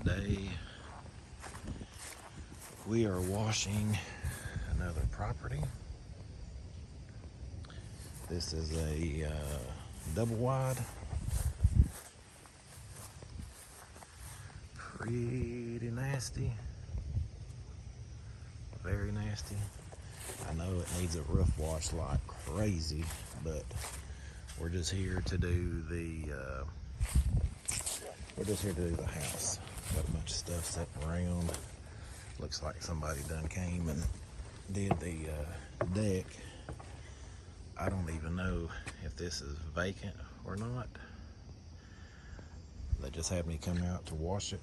Today we are washing another property. This is a double wide. Pretty nasty. Very nasty. I know it needs a roof wash like crazy, but we're just here to do the house. Got a bunch of stuff sitting around. Looks like somebody done came and did the deck. I don't even know if this is vacant or not. They just had me come out to wash it.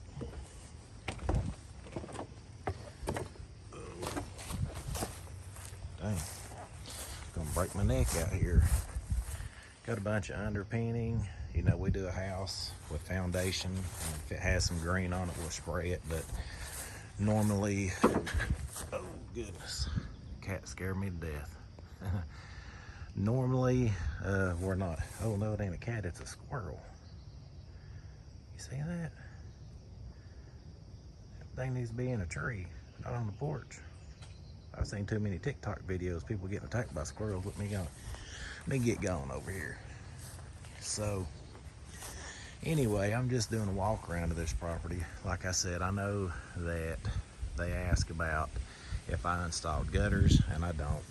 Dang, gonna break my neck out here. Got a bunch of underpinning. You know, we do a house with foundation, and if it has some green on it, we'll spray it. But normally, oh goodness, cat scared me to death. Normally, we're not. Oh no, it ain't a cat, it's a squirrel. You see that? That thing needs to be in a tree, not on the porch. I've seen too many TikTok videos, people getting attacked by squirrels. Let me get going over here. So, anyway, I'm just doing a walk around of this property. Like I said, I know that they ask about if I installed gutters, and I don't.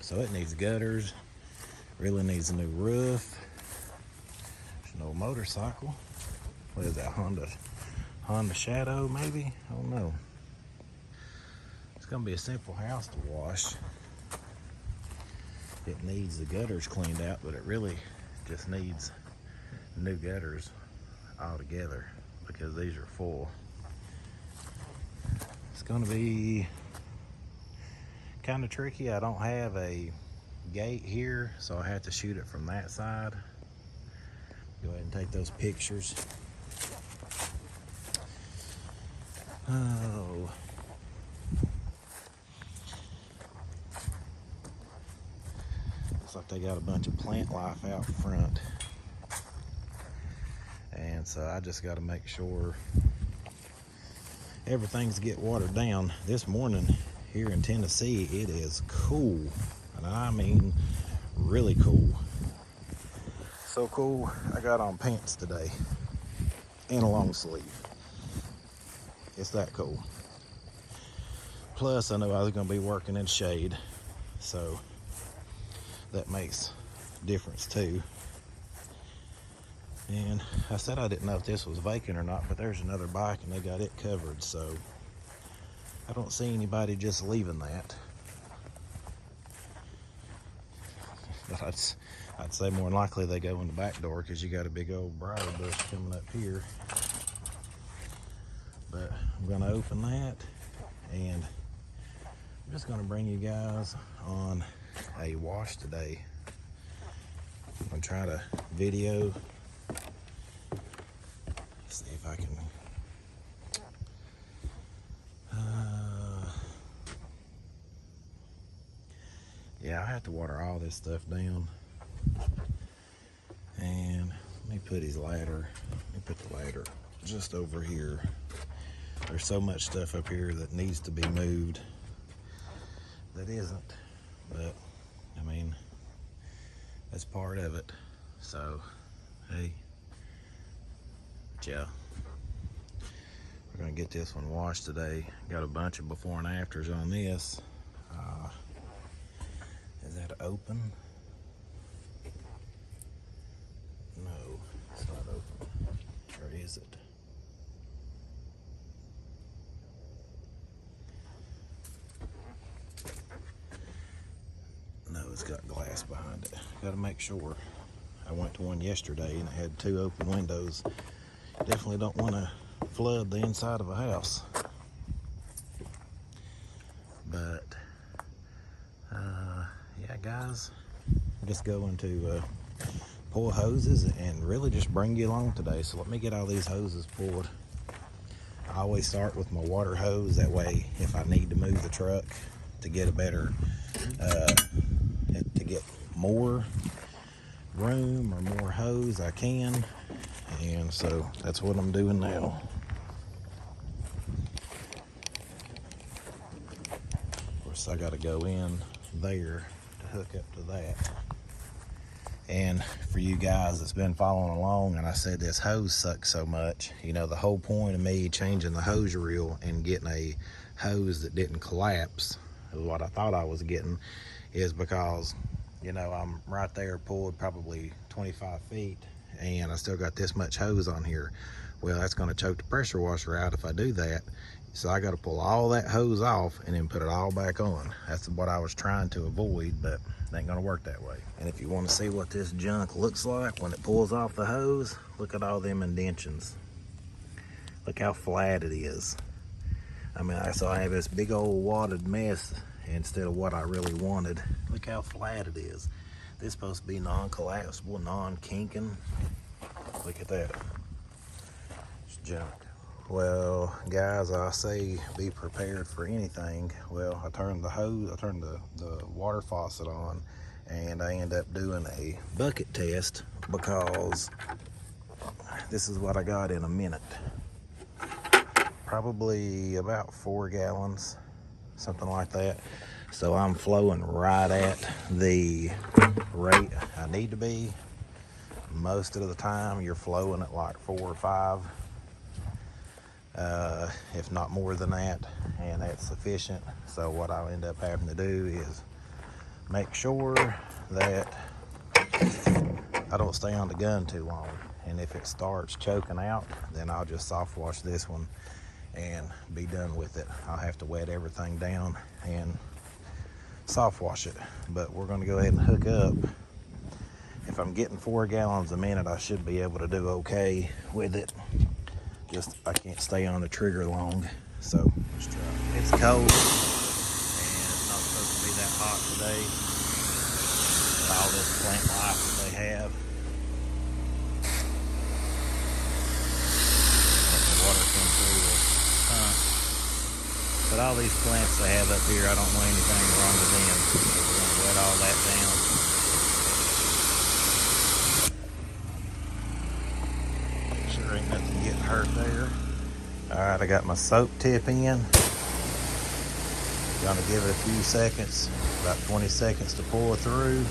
So it needs gutters, really needs a new roof. There's no motorcycle. What is that, Honda Shadow maybe? I don't know. It's gonna be a simple house to wash. It needs the gutters cleaned out, but it really just needs new gutters altogether because these are full. It's gonna be kind of tricky. I don't have a gate here, so I have to shoot it from that side. Go ahead and take those pictures. Oh. Looks like they got a bunch of plant life out front. And so I just got to make sure everything's get watered down. This morning here in Tennessee, it is cool. And I mean really cool. So cool, I got on pants today and a long sleeve. It's that cool. Plus, I know I was going to be working in shade, so that makes a difference too. And I said I didn't know if this was vacant or not, but there's another bike and they got it covered, so I don't see anybody just leaving that. But I'd say more than likely they go in the back door because you got a big old briar bush coming up here. But I'm gonna open that, and I'm just gonna bring you guys on a wash today. I'm gonna try to video. See if I can. Yeah, I have to water all this stuff down. And let me put his ladder. Let me put the ladder just over here. There's so much stuff up here that needs to be moved that isn't, but I mean, that's part of it. So, hey, yeah, we're gonna get this one washed today. Got a bunch of before and afters on this. Is that open? No, it's not open. Or is it? No, it's got glass behind it. Gotta make sure. I went to one yesterday and it had 2 open windows. Definitely don't want to flood the inside of a house. But, yeah, guys, I'm just going to pull hoses and really just bring you along today. So let me get all these hoses pulled. I always start with my water hose. That way, if I need to move the truck to get a better, to get more room or more hose I can, and so that's what I'm doing now. Of course, I got to go in there to hook up to that. And for you guys that's been following along, and I said this hose sucks so much, you know, the whole point of me changing the hose reel and getting a hose that didn't collapse, what I thought I was getting, is because, you know, I'm right there pulled probably 25 feet and I still got this much hose on here. Well, that's going to choke the pressure washer out if I do that. So I got to pull all that hose off and then put it all back on. That's what I was trying to avoid, but it ain't going to work that way. And if you want to see what this junk looks like when it pulls off the hose, look at all them indentions. Look how flat it is. I mean, so I have this big old wadded mess instead of what I really wanted. Look how flat it is. This is supposed to be non-collapsible, non-kinking. Look at that. It's junk. Well, guys, I say be prepared for anything. Well, I turned the water faucet on, and I end up doing a bucket test because this is what I got in a minute. Probably about 4 gallons, something like that. So I'm flowing right at the rate I need to be. Most of the time you're flowing at like 4 or 5, if not more than that, and that's sufficient. So what I'll end up having to do is make sure that I don't stay on the gun too long, and if it starts choking out, then I'll just soft wash this one and be done with it. I'll have to wet everything down and soft wash it, but we're going to go ahead and hook up. If I'm getting 4 gallons a minute, I should be able to do okay with it. Just I can't stay on the trigger long, so let's try it. It's cold and it's not supposed to be that hot today with all this plant life that they have. Let the water come through the pump. But all these plants they have up here, I don't want anything wrong with them, so we're going to wet all that down. Sure ain't nothing getting hurt there. Alright, I got my soap tip in. Gonna give it a few seconds, about 20 seconds to pour through.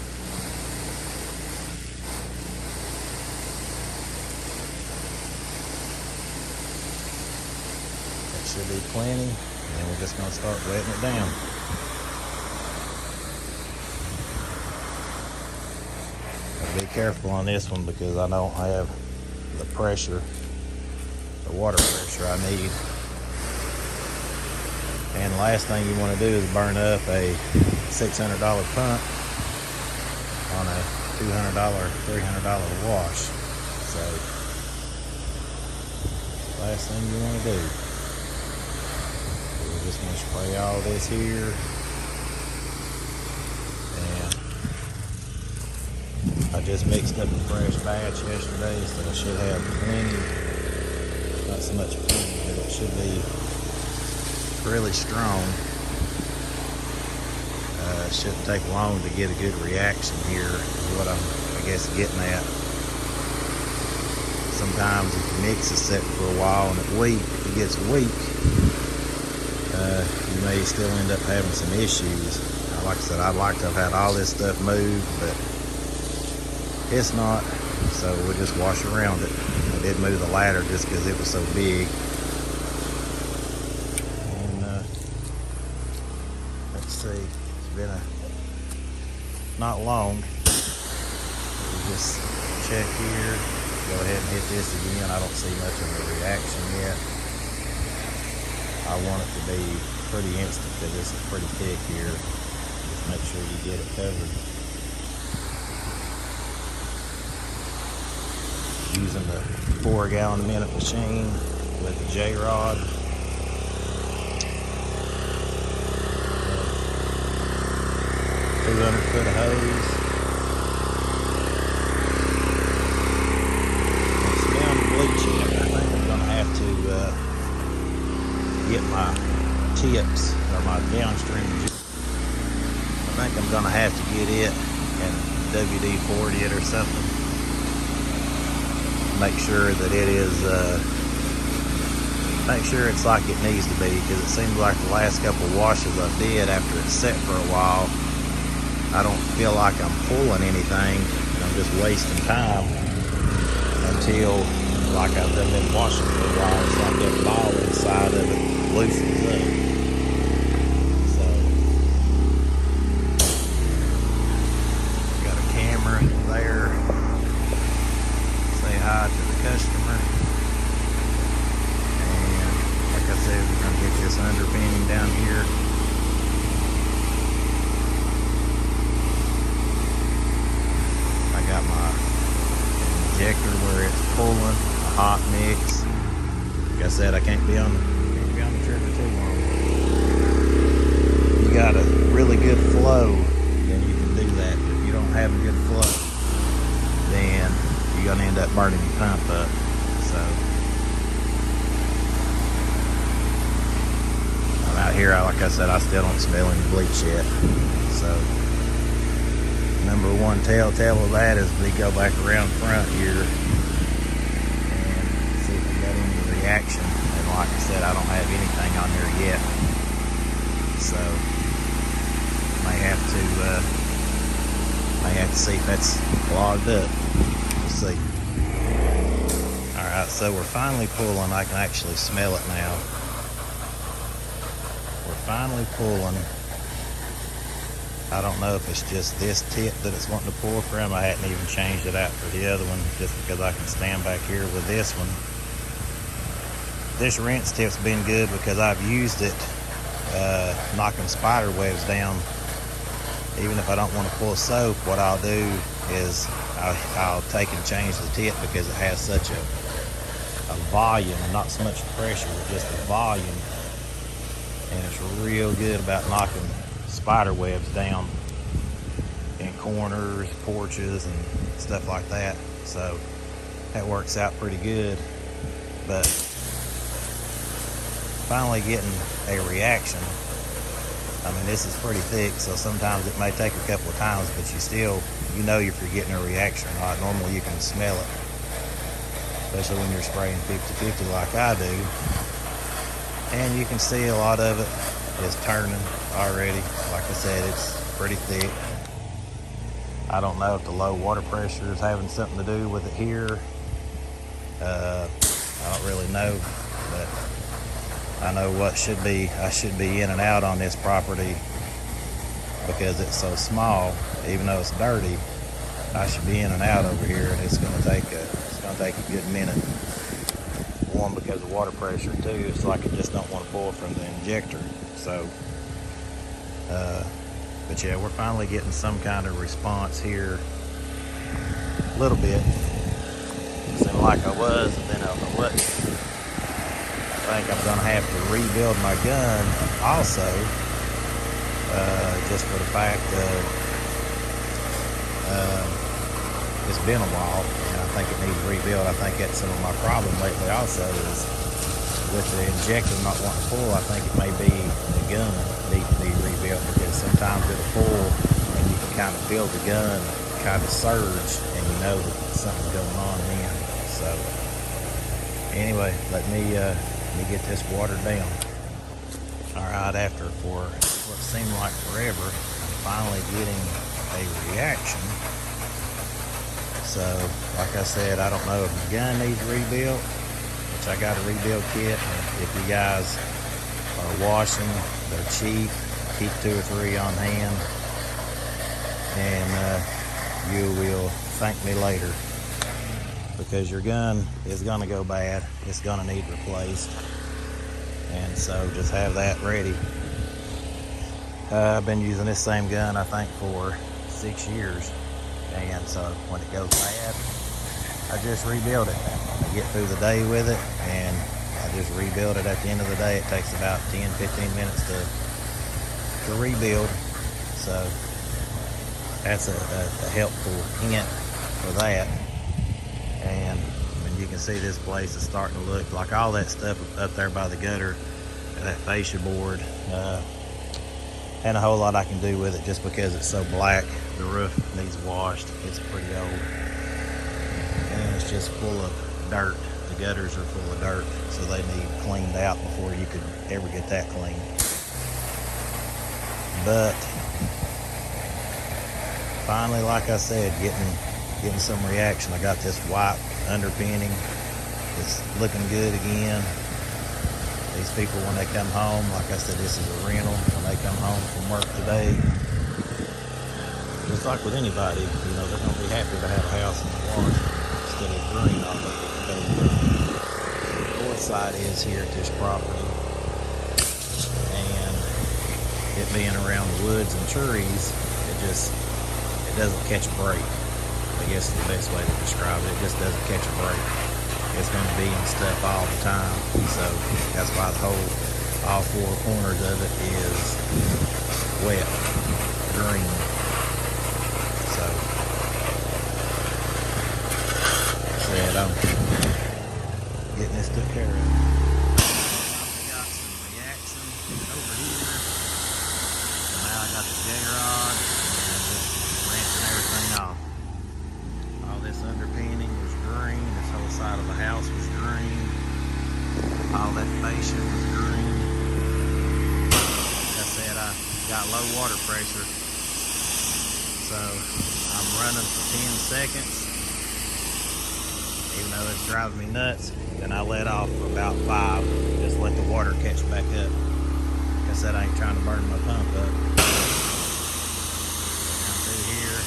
That should be plenty, and we're just gonna start wetting it down. Be careful on this one because I don't have the pressure, the water pressure I need. And the last thing you want to do is burn up a $600 pump on a $200, $300 wash. So, last thing you want to do. We're just going to spray all this here. And I just mixed up a fresh batch yesterday, so I should have plenty. Not so much plenty, but it should be really strong. It shouldn't take long to get a good reaction here, is what I'm, I guess, getting at. Sometimes if the mix is set for a while and it gets weak, you may still end up having some issues. Like I said, I'd like to have had all this stuff moved, but it's not, so we'll just wash around it. I did move the ladder just because it was so big. See, it's been not long. We'll just check here, go ahead and hit this again. I don't see much of a reaction yet. I want it to be pretty instant because this is pretty thick here. Just make sure you get it covered. Using the 4 gallon a minute machine with the Jrod. 200 foot of hose. It's down to bleaching. I think I'm going to have to get my tips or my downstream. I think I'm going to have to get it and WD-40 340 it or something. Make sure that it is, make sure it's like it needs to be, because it seems like the last couple washes I did after it's set for a while, I don't feel like I'm pulling anything. I'm just wasting time until, like I've done been washing for a while, it's like that ball inside of it loosens up. So, got a camera there. Say hi to the customer. And like I said, we're going to get this underpinning down here. I got my injector where it's pulling a hot mix. Like I said, I can't be on the trigger too long. You got a really good flow, then you can do that. But if you don't have a good flow, then you're gonna end up burning your pump up. So I'm out here, like I said, I still don't smell any bleach yet. So number one telltale of that is we go back around front here and see if we got any reaction. And like I said, I don't have anything on there yet, so may have to see if that's clogged up. We'll see. All right, so we're finally pulling. I can actually smell it now. We're finally pulling. I don't know if it's just this tip that it's wanting to pull from. I hadn't even changed it out for the other one, just because I can stand back here with this one. This rinse tip's been good because I've used it knocking spider webs down. Even if I don't want to pull soap, what I'll do is I'll take and change the tip because it has such a volume, not so much pressure, but just a volume. And it's real good about knocking spider webs down in corners, porches, and stuff like that. So that works out pretty good. But finally getting a reaction. I mean, this is pretty thick, so sometimes it may take a couple of times, but you know if you're getting a reaction or not. Normally you can smell it, especially when you're spraying 50-50 like I do. And you can see a lot of it is turning already. Like I said, it's pretty thick. I don't know if the low water pressure is having something to do with it here. I don't really know, but I know I should be in and out on this property because it's so small. Even though it's dirty, I should be in and out over here, and it's going to take a good minute. One, because of water pressure. Two, it's like I just don't want to pull from the injector. So, but yeah, we're finally getting some kind of response here. A little bit. It seemed like I was, and then I wasn't. I think I'm gonna have to rebuild my gun also, just for the fact that it's been a while, and I think it needs rebuild. I think that's some of my problem lately also is with the injector not wanting to pull. I think it may be the gun needs to be rebuilt, because sometimes it'll pull and you can kind of feel the gun kind of surge, and you know that something's going on then. So anyway, let me get this watered down. All right, after for what seemed like forever, I'm finally getting a reaction. So, like I said, I don't know if my gun needs rebuilt, which I got a rebuild kit. If you guys are washing, they're cheap. Keep 2 or 3 on hand, and you will thank me later, because your gun is going to go bad. It's going to need replaced, and so just have that ready. I've been using this same gun, I think, for 6 years, and so when it goes bad, I just rebuild it. I get through the day with it, and I just rebuild it at the end of the day. It takes about 10-15 minutes to rebuild, so that's a helpful hint for that. And you can see this place is starting to look like all that stuff up there by the gutter, that fascia board, and a whole lot I can do with it just because it's so black. The roof needs washed. It's pretty old. And it's just full of dirt. The gutters are full of dirt, so they need cleaned out before you could ever get that clean. But finally, like I said, getting some reaction. I got this white underpinning. It's looking good again. These people, when they come home, like I said, this is a rental. When they come home from work today, just like with anybody, you know, they're going to be happy to have a house in the wash instead of green on the north side is here at this property. And it being around the woods and trees, it doesn't catch a break. I guess is the best way to describe it. It just doesn't catch a break. It's going to be in stuff all the time. So that's why all four corners of it is wet, green. So, said I'm getting this took care of. I got some reaction over here. So now I got the Jrod and just rinsing everything off. All this underpinning was green. This whole side of the house was green. All that fascia was green. Like I said, I got low water pressure. So I'm running for 10 seconds. Even though it's driving me nuts. Then I let off for about 5. Just let the water catch back up. Like I said, I ain't trying to burn my pump up. Down through here.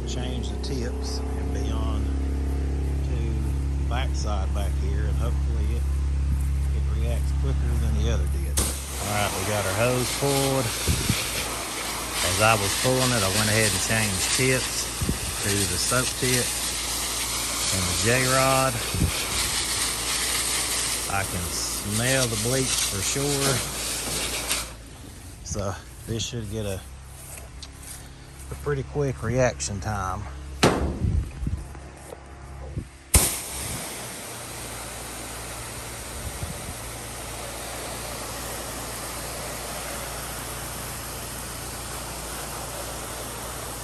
Change the tips and be on to the backside back here, and hopefully it reacts quicker than the other did. Alright, we got our hose pulled. As I was pulling it, I went ahead and changed tips to the soap tip and the Jrod. I can smell the bleach for sure. So this should get a pretty quick reaction time.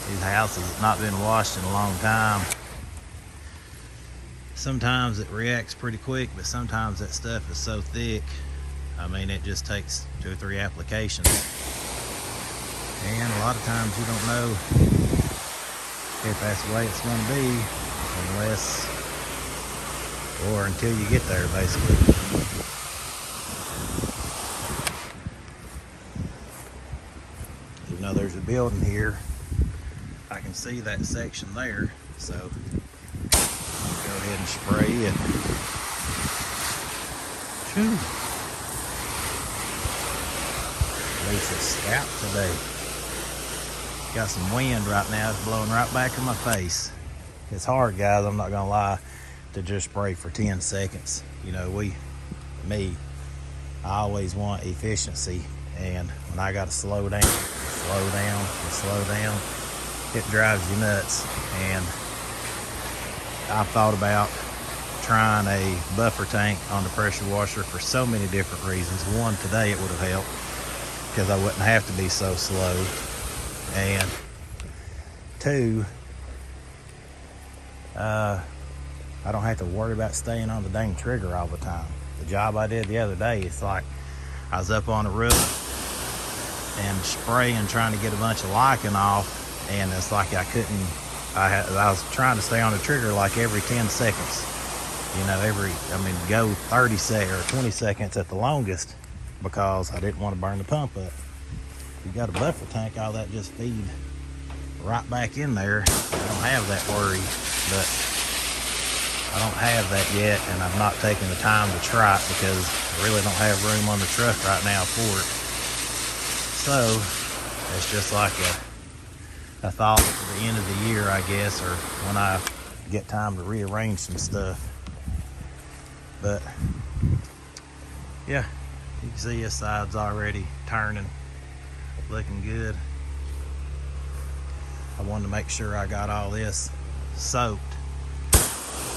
These houses have not been washed in a long time. Sometimes it reacts pretty quick, but sometimes that stuff is so thick, I mean, it just takes 2 or 3 applications. And a lot of times you don't know if that's the way it's going to be until you get there, basically. Even though there's a building here, I can see that section there, so I'll go ahead and spray it. Phew. At least it's scout today. Got some wind right now. It's blowing right back in my face. It's hard, guys, I'm not gonna lie, to just spray for 10 seconds. You know, I always want efficiency, and when I gotta slow down, it drives you nuts. And I've thought about trying a buffer tank on the pressure washer for so many different reasons. One, today it would have helped because I wouldn't have to be so slow. And 2, I don't have to worry about staying on the dang trigger all the time. The job I did the other day, it's like I was up on the roof and spraying, trying to get a bunch of lichen off, and it's like I couldn't. I was trying to stay on the trigger like every 10 seconds. You know, go 30 seconds or 20 seconds at the longest because I didn't want to burn the pump up. You got a buffer tank, all that just feed right back in there. I don't have that worry, but I don't have that yet, and I've not taken the time to try it because I really don't have room on the truck right now for it. So it's just like a thought for the end of the year, I guess, or when I get time to rearrange some stuff. But yeah, you can see this side's already turning, looking good. I wanted to make sure I got all this soaked.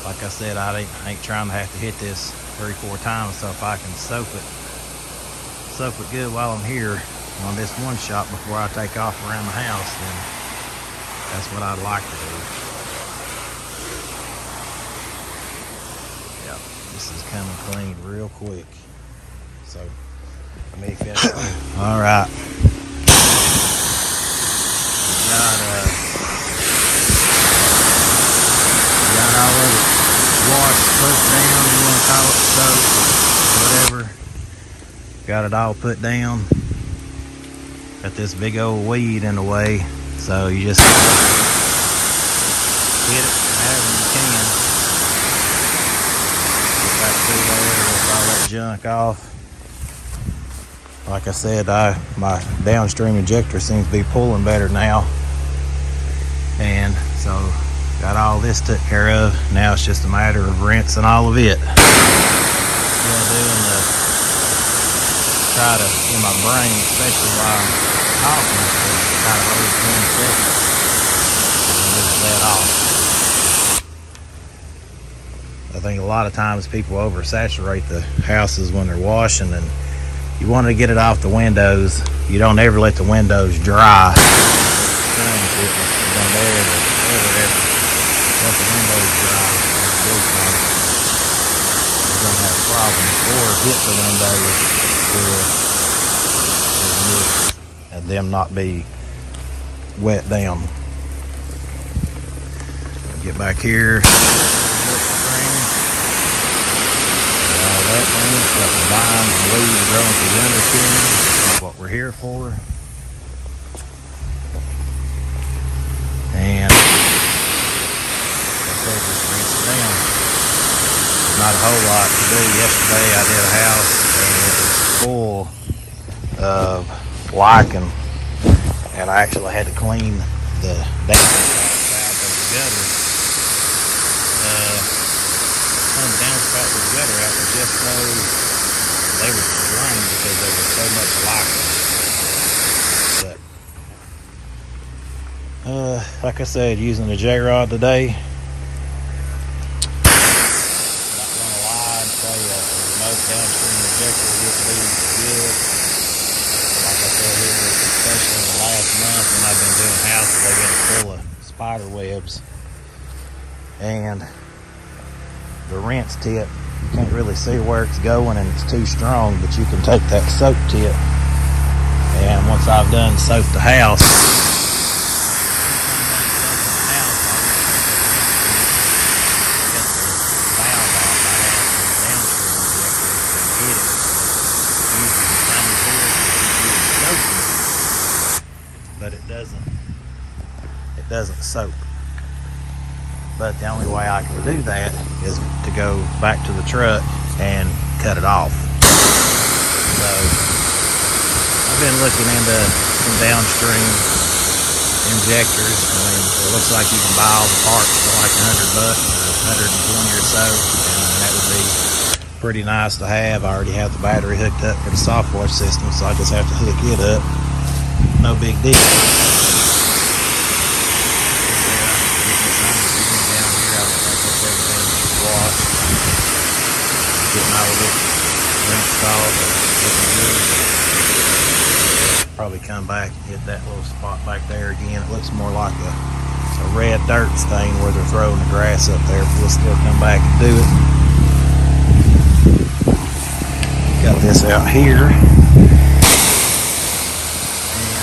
Like I said, I ain't trying to have to hit this 3-4 times, so if I can soak it good while I'm here on this one shot before I take off around the house, then that's what I'd like to do. Yeah, this is coming clean real quick. So let me finish. All right. Got all of it washed, put down, you want to call it soap, whatever. Got it all put down. Got this big old weed in the way, so you just hit it however you can. Get back through there with all that junk off. Like I said, my downstream injector seems to be pulling better now. And so got all this took care of. Now it's just a matter of rinsing all of it. Still doing the try to in my brain, especially while I'm talking, try to hold 20 seconds and just let off. I think a lot of times people oversaturate the houses when they're washing, and you want to get it off the windows. You don't ever let the windows dry. Don't ever let the windows dry. You're going to have problems, or hit the windows and them not be wet down. Get back here. That thing, got the vines and leaves growing through the underskin. That's what we're here for. And like I said, just rinse it down. Not a whole lot to do. Yesterday I did a house and it was full of lichen, and I actually had to clean the downspout of the gutter. The downspout of the gutter out was just so they were drained because there was so much lichen. But like I said, using the Jrod today. Not gonna lie and say the remote downstream injector would be good. Like I said here, especially in the last month when I've been doing houses, they've been full of spider webs. And the rinse tip, you can't really see where it's going and it's too strong, but you can take that soap tip, and once I've done soap the house, but it doesn't soap. But the only way I can do that is to go back to the truck and cut it off. So I've been looking into some downstream injectors. I mean, it looks like you can buy all the parts for like $100 or $120 or so, and that would be pretty nice to have. I already have the battery hooked up for the soft wash system, so I just have to hook it up. No big deal. Getting all of it rinsed off and looking good. Probably come back and hit that little spot back there again. It looks more like a red dirt stain where they're throwing the grass up there, but we'll still come back and do it. Got this out here. And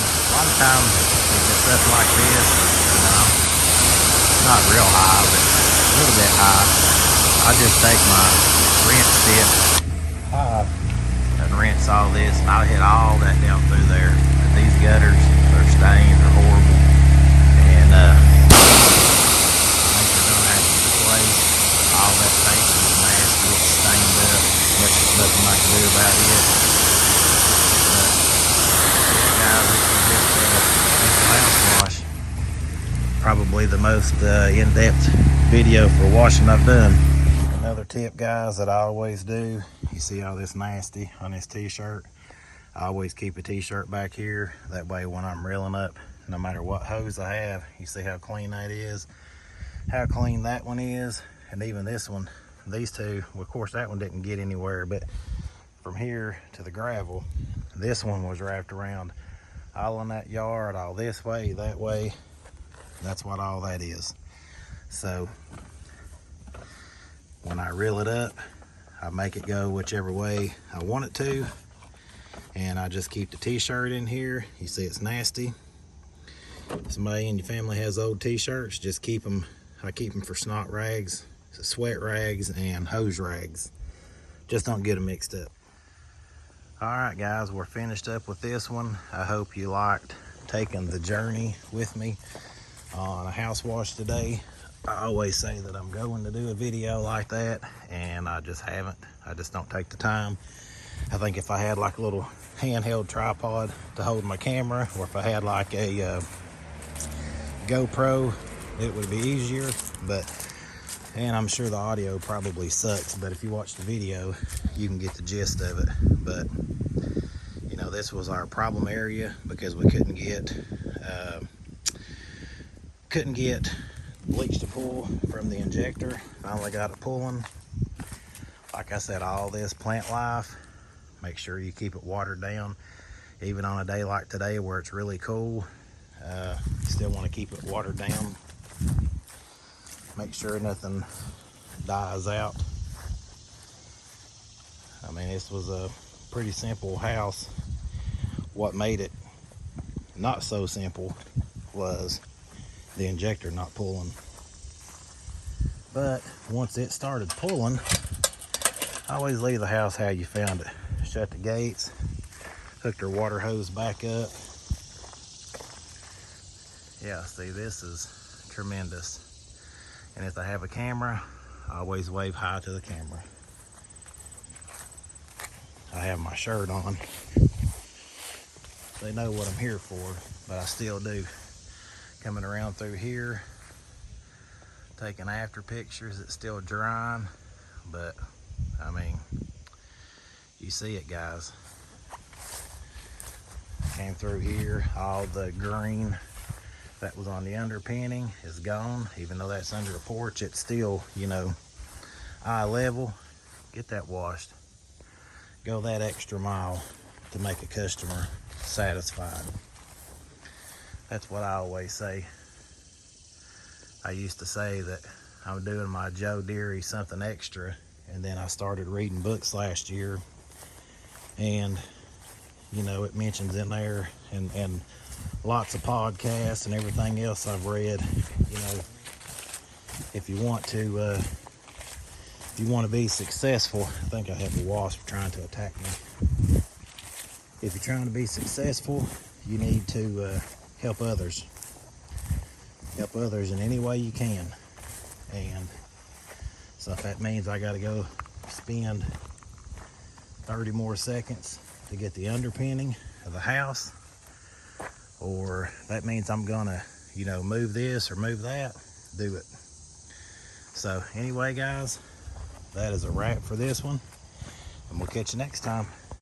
a lot of times with stuff like this, not real high, but a little bit high, I just take my rinse tip and rinse all this, and I'll hit all that down through there. And these gutters are stained, they're horrible, and I think they're gonna have to replace all that paint is nasty, it's stained up. There's nothing I can do about it. But yeah, guys, this is house wash. Probably the most in-depth video for washing I've done. Another tip, guys, that I always do, you see all this nasty on this t-shirt, I always keep a t-shirt back here. That way when I'm reeling up, no matter what hose I have, you see how clean that is, how clean that one is, and even this one, these two, well, of course that one didn't get anywhere, but from here to the gravel, this one was wrapped around all in that yard, all this way, that way. That's what all that is. So when I reel it up, I make it go whichever way I want it to, and I just keep the t-shirt in here. You see it's nasty. If somebody in your family has old t-shirts, just keep them. I keep them for snot rags, sweat rags, and hose rags. Just don't get them mixed up. All right, guys, we're finished up with this one. I hope you liked taking the journey with me on a house wash today. I always say that I'm going to do a video like that, and I just haven't. I just don't take the time. I think if I had like a little handheld tripod to hold my camera, or if I had like a GoPro, it would be easier. And I'm sure the audio probably sucks, but if you watch the video, you can get the gist of it. But you know, this was our problem area because we couldn't get bleach to pull from the injector. Finally got it pulling. Like I said, all this plant life, make sure you keep it watered down. Even on a day like today where it's really cool, you still want to keep it watered down. Make sure nothing dies out. I mean, this was a pretty simple house. What made it not so simple was the injector not pulling. But once it started pulling, I always leave the house how you found it. Shut the gates, hooked her water hose back up. Yeah, see, this is tremendous. And if I have a camera, I always wave hi to the camera. I have my shirt on. They know what I'm here for, but I still do. Coming around through here, taking after pictures. It's still drying, but I mean, you see it, guys. Came through here, all the green that was on the underpinning is gone. Even though that's under a porch, it's still, you know, eye level. Get that washed. Go that extra mile to make a customer satisfied. That's what I always say. I used to say that I'm doing my Joe Deary something extra, and then I started reading books last year, and you know, it mentions in there, and lots of podcasts and everything else I've read. You know, if you want to be successful, I think I have a wasp trying to attack me. If you're trying to be successful, you need to help others. Help others in any way you can. And so if that means I got to go spend 30 more seconds to get the underpinning of the house, or that means I'm gonna, you know, move this or move that, do it. So anyway, guys, that is a wrap for this one, and we'll catch you next time.